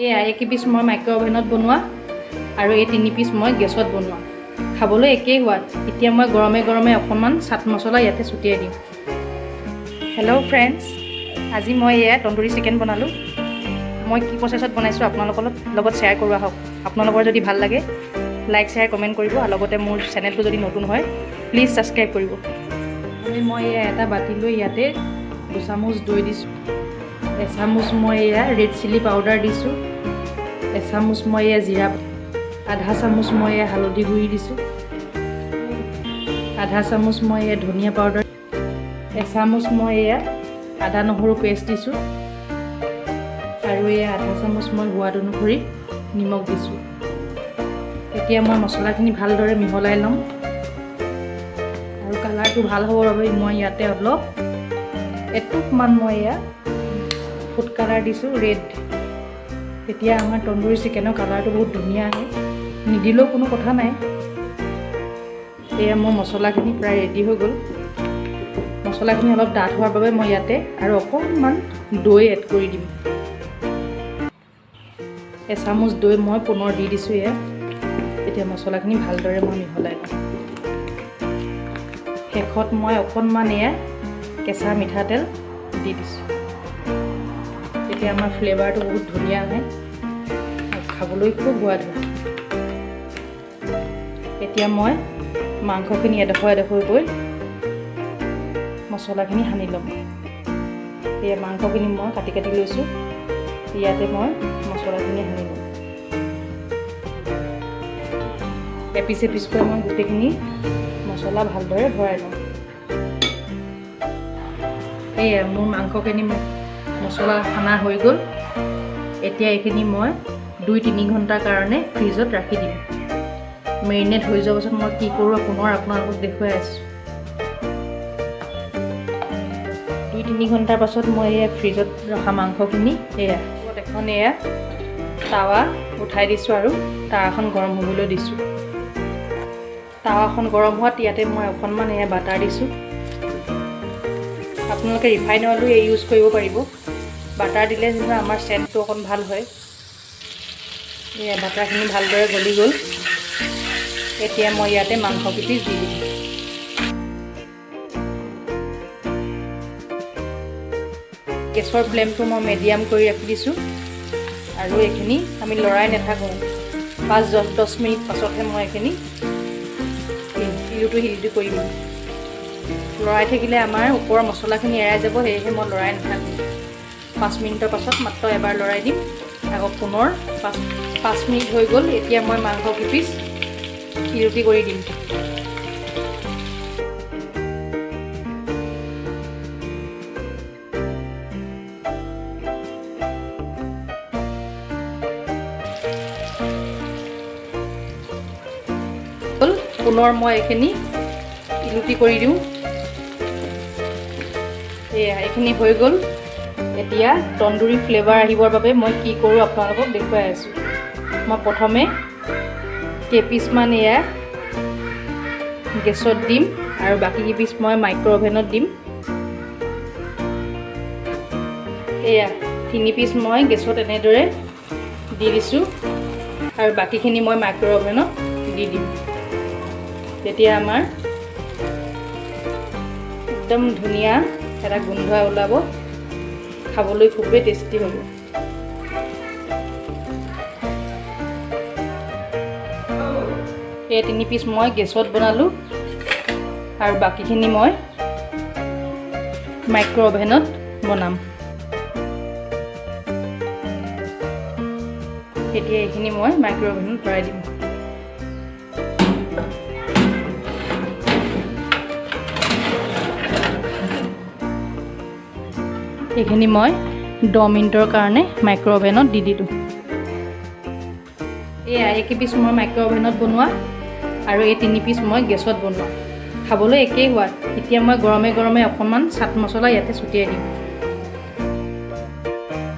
এয়া 1 পিচ মই মাইক্ৰ অভেনত বনোৱা আৰু এই 3 পিচ মই গেছত বনোৱা খাবলৈ একেই হোৱাত এতিয়া মই গৰমে গৰমে অকণমান চাট মছলা ইয়াতে ছটিয়াই দিম হেল্ল' ফ্ৰেণ্ডছ আজি মই এয়া তন্দুৰী চিকেন বনালোঁ মই কি প্ৰচেছত বনাইছোঁ আপোনালোকৰ লগত শ্বেয়াৰ কৰোৱা হওক আপোনালোকৰ যদি ভাল লাগে লাইক শ্বেয়াৰ কমেণ্ট কৰিব আৰু লগতে মোৰ চেনেলটো যদি নতুন হয় প্লিজ ছাবস্ক্ৰাইব কৰিব মই এয়া এটা বাতি লৈ ইয়াতে 2 চামুচ দৈ দিছোঁ 1 চামুচ মই এয়া ৰেড চিলি পাউডাৰ দিছোঁ 1 চামুচ মই এয়া জিৰা আধা চামুচ মই এয়া হালধি গুড়ি দিছোঁ আধা চামুচ মই এয়া ধনিয়া পাউডাৰ 1 চামুচ মই এয়া আদা নহৰু পেষ্ট দিছোঁ আৰু এয়া আধা চামুচ মই সোৱাদ অনুসৰি নিমখ দিছোঁ এতিয়া মই মছলাখিনি ভালদৰে মিহলাই ল'ম আৰু কালাৰটো ভাল হ'বৰ বাবে মই ইয়াতে অলপ এটুকমান মই এয়া ফুড কালাৰ দিছোঁ ৰেড তেতিয়া আমাৰ তন্দুৰী চিকেনৰ কালাৰটো বহুত ধুনীয়া আহে নিদিলেও কোনো কথা নাই এয়া মোৰ মছলাখিনি প্ৰায় ৰেডি হৈ গ'ল মছলাখিনি অলপ ডাঠ হোৱাৰ বাবে মই ইয়াতে আৰু অকণমান দৈ এড কৰি দিম 1 চামুচ দৈ মই পুনৰ দি দিছোঁ এয়া এতিয়া মছলাখিনি ভালদৰে মই মিহলাই ল'ম শেষত মই অকণমান এয়া কেঁচা মিঠাতেল দি দিছোঁ তেতিয়া আমাৰ ফ্লেভাৰটো বহুত ধুনীয়া আহে আৰু খাবলৈ খুব সোৱাদ হয় এতিয়া মই মাংসখিনি এডোখৰকৈ মছলাখিনি সানি ল'ম এয়া মাংসখিনি মই কাটি লৈছোঁ ইয়াতে মই মছলাখিনি সানি ল'ম এপিচ এপিচকৈ মই গোটেইখিনি মছলা ভালদৰে ভৰাই ল'ম এয়া মোৰ মাংসখিনি মছলা সানা হৈ গ'ল এতিয়া এইখিনি মই 2-3 ঘণ্টাৰ কাৰণে ফ্ৰিজত ৰাখি দিম মেৰিনেট হৈ যোৱাৰ পাছত মই কি কৰোঁ পুনৰ আপোনালোকক দেখুৱাই আছোঁ 2-3 ঘণ্টাৰ পাছত মই এয়া ফ্ৰিজত ৰখা মাংসখিনি এয়া এখন এয়া টাৱা উঠাই দিছোঁ আৰু টাৱাখন গৰম হ'বলৈ দিছোঁ টাৱাখন গৰম হোৱাত ইয়াতে মই অকণমান এয়া বাটাৰ দিছোঁ আপোনালোকে ৰিফাইন অইলো ইউজ কৰিব পাৰিব বাটাৰ দিলে যেনিবা আমাৰ চেণ্টটো অকণ ভাল হয় এয়া বাটাৰখিনি ভালদৰে গলি গ'ল এতিয়া মই ইয়াতে মাংস পিচ দি দিম গেছৰ ফ্লেমটো মই মিডিয়াম কৰি ৰাখি দিছোঁ আৰু এইখিনি আমি লৰাই নাথাকোঁ 5-10 মিনিট পাছতহে মই এইখিনি হিলটো কৰি দিম লৰাই থাকিলে আমাৰ ওপৰৰ মছলাখিনি এৰাই যাব সেয়েহে মই লৰাই নাথাকোঁ 5 মিনিটৰ পাছত মাত্ৰ এবাৰ লৰাই দিম আকৌ পুনৰ 5 মিনিট হৈ গ'ল এতিয়া মই মাংস পিচ ৰুটি কৰি দিম পুনৰ মই এইখিনি ৰুটি কৰি দিওঁ এয়া এইখিনি হৈ গ'ল এতিয়া তন্দুৰী ফ্লেভাৰ আহিবৰ বাবে মই কি কৰোঁ আপোনালোকক দেখুৱাই আছোঁ মই প্ৰথমে কেইপিচমান এয়া গেছত দিম আৰু বাকী কেইপিচ মই মাইক্ৰ অভেনত দিম এয়া 3 পিচ মই গেছত এনেদৰে দি দিছোঁ আৰু বাকীখিনি মই মাইক্ৰ অভেনত দি দিম তেতিয়া আমাৰ একদম ধুনীয়া এটা গোন্ধ ওলাব খাবলৈ খুবেই টেষ্টি হ'ব এই 3 পিচ মই গেছত বনালোঁ আৰু বাকীখিনি মই মাইক্ৰ অভেনত বনাম এতিয়া এইখিনি মই মাইক্ৰ অভেনত ভৰাই দিম এইখিনি মই 10 মিনিটৰ কাৰণে মাইক্ৰ অভেনত দি দিলোঁ এয়া 1 পিচ মই মাইক্ৰ অভেনত বনোৱা আৰু এই 3 পিচ মই গেছত বনোৱা খাবলৈ একেই হোৱাত এতিয়া মই গৰমে গৰমে অকণমান চাট মছলা ইয়াতে ছটিয়াই দিম